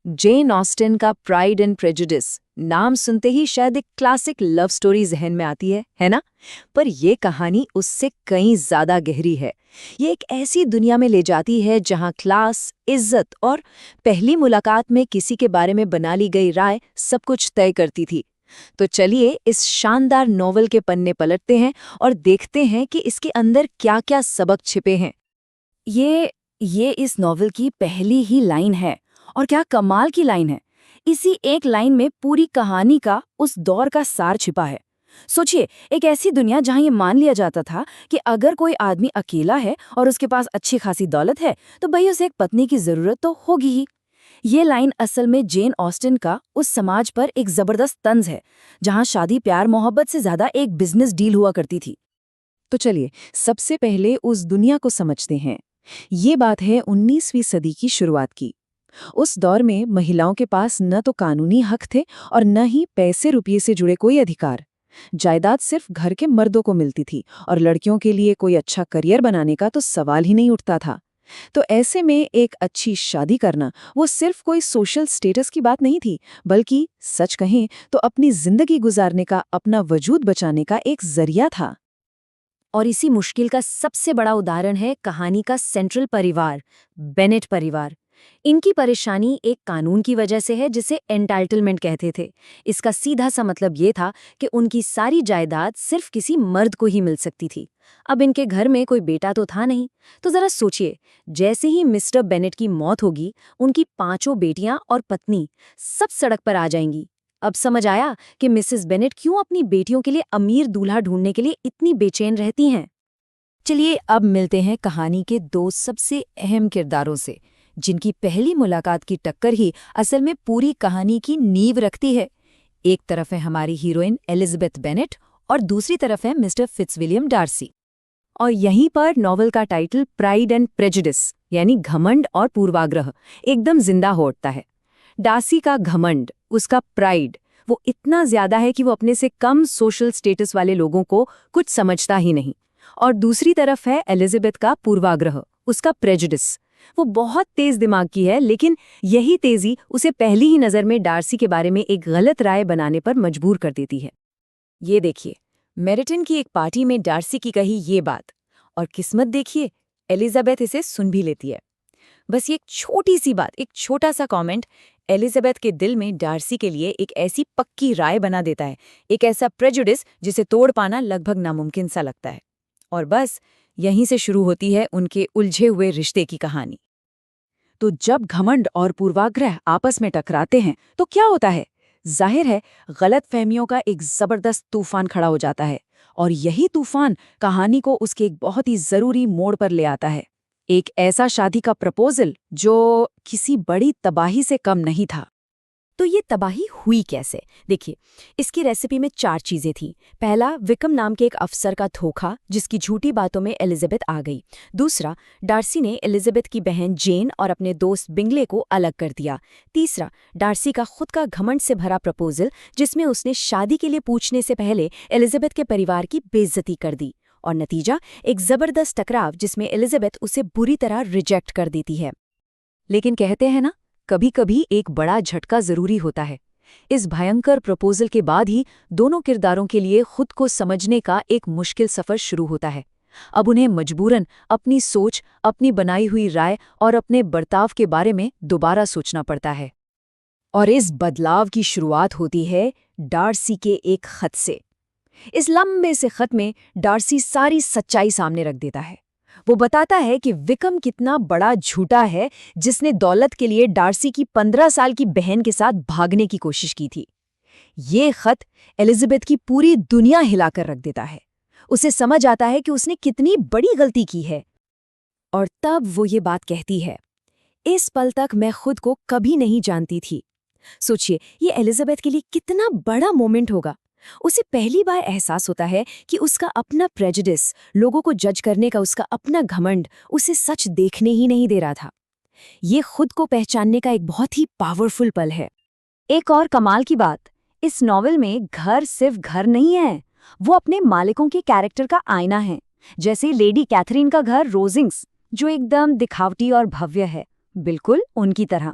Jane Austen का pride and prejudice नाम सुनते ही शायद एक क्लासिक लव स्टोरी जहन में आती है ना? पर यह कहानी उससे कहीं ज्यादा गहरी है। ये एक ऐसी दुनिया में ले जाती है जहां क्लास, इज्जत और पहली मुलाकात में किसी के बारे में बना ली गई राय सब कुछ तय करती थी। तो चलिए इस शानदार नॉवल के पन्ने पलटते हैं और देखते हैं कि इसके अंदर क्या-क्या सबक छिपे हैं। ये इस नॉवल की पहली ही लाइन है, और क्या कमाल की लाइन है। इसी एक लाइन में पूरी कहानी का उस दौर का सार छिपा है। सोचिए, एक ऐसी दुनिया जहां ये मान लिया जाता था कि अगर कोई आदमी अकेला है और उसके पास अच्छी खासी दौलत है तो भाई उसे एक पत्नी की जरूरत तो होगी ही। ये लाइन असल में जेन ऑस्टिन का उस समाज पर एक जबरदस्त तंज है जहां शादी प्यार मोहब्बत से ज्यादा एक बिजनेस डील हुआ करती थी। तो चलिए सबसे पहले उस दुनिया को समझते हैं। ये बात है 19वीं सदी की शुरुआत की। उस दौर में महिलाओं के पास न तो कानूनी हक थे और न ही पैसे रुपये से जुड़े कोई अधिकार। जायदाद सिर्फ घर के मर्दों को मिलती थी और लड़कियों के लिए कोई अच्छा करियर बनाने का तो सवाल ही नहीं उठता था। तो ऐसे में एक अच्छी शादी करना वो सिर्फ कोई सोशल स्टेटस की बात नहीं थी, बल्कि सच कहें तो अपनी जिंदगी गुजारने का, अपना वजूद बचाने का एक जरिया था। और इसी मुश्किल का सबसे बड़ा उदाहरण है कहानी का सेंट्रल परिवार, बेनेट परिवार। इनकी परेशानी एक कानून की वजह से है जिसे एंटाइटलमेंट कहते थे। इसका सीधा सा मतलब ये था कि उनकी सारी जायदाद सिर्फ किसी मर्द को ही मिल सकती थी। अब इनके घर में कोई बेटा तो था नहीं। तो जरा सोचिए, जैसे ही मिस्टर बेनेट की मौत होगी, उनकी 5 बेटियां और पत्नी सब सड़क पर आ जाएंगी। अब समझ आया कि मिसेस बेनेट क्यों अपनी बेटियों के लिए अमीर दूल्हा ढूंढने के लिए इतनी बेचैन रहती हैं। चलिए अब मिलते हैं कहानी के 2 सबसे अहम किरदारों से, जिनकी पहली मुलाकात की टक्कर ही असल में पूरी कहानी की नींव रखती है। एक तरफ है हमारी हीरोइन एलिजाबेथ बेनेट और दूसरी तरफ है मिस्टर फिट्जविलियम डार्सी। और यहीं पर नॉवल का टाइटल प्राइड एंड प्रेजुडिस यानी घमंड और पूर्वाग्रह एकदम जिंदा हो उठता है। डार्सी का घमंड, उसका प्राइड, वो इतना ज्यादा है कि वो अपने से कम सोशल स्टेटस वाले लोगों को कुछ समझता ही नहीं। और दूसरी तरफ है एलिजाबेथ का पूर्वाग्रह, उसका प्रेजुडिस। वो बहुत तेज दिमाग की है, लेकिन यही तेजी उसे पहली ही नजर में डार्सी के बारे में एक गलत राय बनाने पर मजबूर कर देती है। ये देखिए, मेरिटन की एक पार्टी में डार्सी की कही ये बात, और किस्मत देखिए, एलिजाबेथ इसे सुन भी लेती है। बस ये एक छोटी सी बात, एक छोटा सा कमेंट एलिजाबेथ के दिल में डार्सी के लिए एक ऐसी पक्की राय बना देता है, एक ऐसा प्रेजुडिस जिसे तोड़ पाना लगभग नामुमकिन सा लगता है। और बस यहीं से शुरू होती है उनके उलझे हुए रिश्ते की कहानी। तो जब घमंड और पूर्वाग्रह आपस में टकराते हैं तो क्या होता है? जाहिर है गलतफहमियों का एक जबरदस्त तूफान खड़ा हो जाता है, और यही तूफान कहानी को उसके एक बहुत ही जरूरी मोड़ पर ले आता है। एक ऐसा शादी का प्रपोजल जो किसी बड़ी तबाही से कम नहीं था। तो ये तबाही हुई कैसे? देखिए, इसकी रेसिपी में 4 चीजें थी। पहला, विकम नाम के एक अफसर का धोखा, जिसकी झूठी बातों में एलिजाबेथ आ गई। दूसरा, डार्सी ने एलिजाबेथ की बहन जेन और अपने दोस्त बिंगले को अलग कर दिया। तीसरा, डार्सी का खुद का घमंड से भरा प्रपोजल, जिसमें उसने शादी के लिए पूछने से पहले एलिजाबेथ के परिवार की बेइज्जती कर दी। और नतीजा, एक जबरदस्त टकराव जिसमें एलिजाबेथ उसे बुरी तरह रिजेक्ट कर देती है। लेकिन कहते हैं ना, कभी कभी एक बड़ा झटका जरूरी होता है। इस भयंकर प्रपोजल के बाद ही दोनों किरदारों के लिए खुद को समझने का एक मुश्किल सफर शुरू होता है। अब उन्हें मजबूरन अपनी सोच, अपनी बनाई हुई राय और अपने बर्ताव के बारे में दोबारा सोचना पड़ता है। और इस बदलाव की शुरुआत होती है डार्सी के एक खत से। इस लंबे से खत में डार्सी सारी सच्चाई सामने रख देता है। वो बताता है कि विकम कितना बड़ा झूठा है, जिसने दौलत के लिए डार्सी की 15 साल की बहन के साथ भागने की कोशिश की थी। ये खत एलिजाबेथ की पूरी दुनिया हिलाकर रख देता है। उसे समझ आता है कि उसने कितनी बड़ी गलती की है। और तब वो ये बात कहती है, इस पल तक मैं खुद को कभी नहीं जानती थी। सोचिए, ये एलिजाबेथ के लिए कितना बड़ा मोमेंट होगा। उसे पहली बार एहसास होता है कि उसका अपना प्रेजुडिस, लोगों को जज करने का उसका अपना घमंड उसे सच देखने ही नहीं दे रहा था। ये खुद को पहचानने का एक बहुत ही पावरफुल पल है। एक और कमाल की बात, इस नॉवेल में घर सिर्फ घर नहीं है, वो अपने मालिकों के कैरेक्टर का आईना है। जैसे लेडी कैथरीन का घर रोजिंग्स, जो एकदम दिखावटी और भव्य है, बिल्कुल उनकी तरह।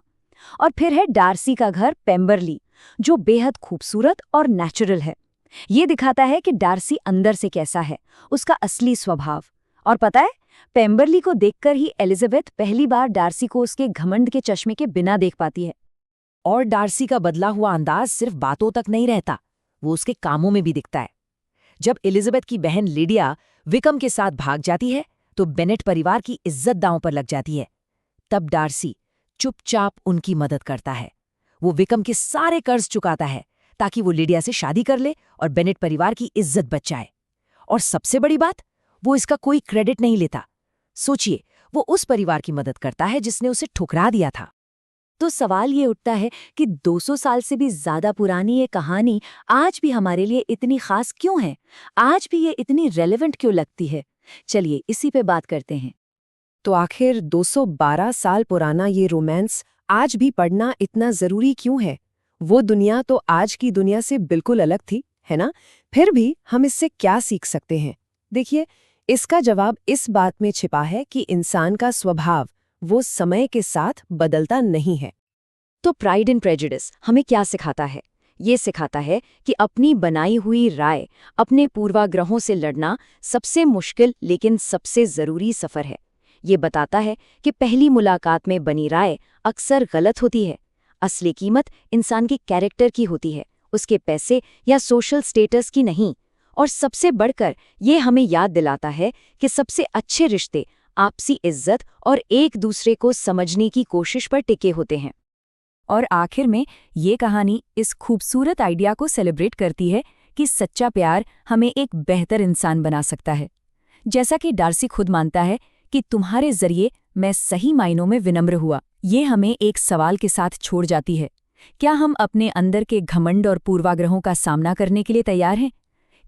और फिर है डार्सी का घर पेम्बरली, जो बेहद खूबसूरत और नेचुरल है। ये दिखाता है कि डार्सी अंदर से कैसा है, उसका असली स्वभाव। और पता है, पेम्बरली को देखकर ही एलिजाबेथ पहली बार डार्सी को उसके घमंड के चश्मे के बिना देख पाती है। और डार्सी का बदला हुआ अंदाज सिर्फ बातों तक नहीं रहता, वो उसके कामों में भी दिखता है। जब एलिजाबेथ की बहन लिडिया विकम के साथ भाग जाती है तो बेनेट परिवार की इज्जत दांव पर लग जाती है। तब डार्सी चुपचाप उनकी मदद करता है। वो विकम के सारे कर्ज चुकाता है ताकि वो लिडिया से शादी कर ले और बेनेट परिवार की इज्जत बच जाए। और सबसे बड़ी बात, वो इसका कोई क्रेडिट नहीं लेता। सोचिए, वो उस परिवार की मदद करता है जिसने उसे ठुकरा दिया था। तो सवाल ये उठता है कि 200 साल से भी ज्यादा पुरानी ये कहानी आज भी हमारे लिए इतनी खास क्यों है? आज भी ये इतनी रेलेवेंट क्यों लगती है? चलिए इसी पे बात करते हैं। तो आखिर 212 साल पुराना ये रोमांस आज भी पढ़ना इतना जरूरी क्यों है? वो दुनिया तो आज की दुनिया से बिल्कुल अलग थी, है ना? फिर भी हम इससे क्या सीख सकते हैं? देखिए, इसका जवाब इस बात में छिपा है कि इंसान का स्वभाव वो समय के साथ बदलता नहीं है। तो प्राइड एंड प्रेजुडिस हमें क्या सिखाता है? ये सिखाता है कि अपनी बनाई हुई राय, अपने पूर्वाग्रहों से लड़ना सबसे मुश्किल लेकिन सबसे जरूरी सफर है। ये बताता है कि पहली मुलाकात में बनी राय अक्सर गलत होती है। असली कीमत इंसान के कैरेक्टर की होती है, उसके पैसे या सोशल स्टेटस की नहीं। और सबसे बढ़कर ये हमें याद दिलाता है कि सबसे अच्छे रिश्ते आपसी इज्जत और एक दूसरे को समझने की कोशिश पर टिके होते हैं। और आखिर में ये कहानी इस खूबसूरत आइडिया को सेलिब्रेट करती है कि सच्चा प्यार हमें एक बेहतर इंसान बना सकता है। जैसा कि डार्सी खुद मानता है कि तुम्हारे जरिए मैं सही मायनों में विनम्र हुआ। ये हमें एक सवाल के साथ छोड़ जाती है, क्या हम अपने अंदर के घमंड और पूर्वाग्रहों का सामना करने के लिए तैयार हैं?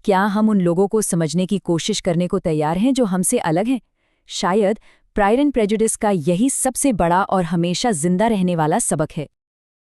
क्या हम उन लोगों को समझने की कोशिश करने को तैयार हैं जो हमसे अलग हैं? शायद प्राइड एंड प्रेजुडिस का यही सबसे बड़ा और हमेशा जिंदा रहने वाला सबक है।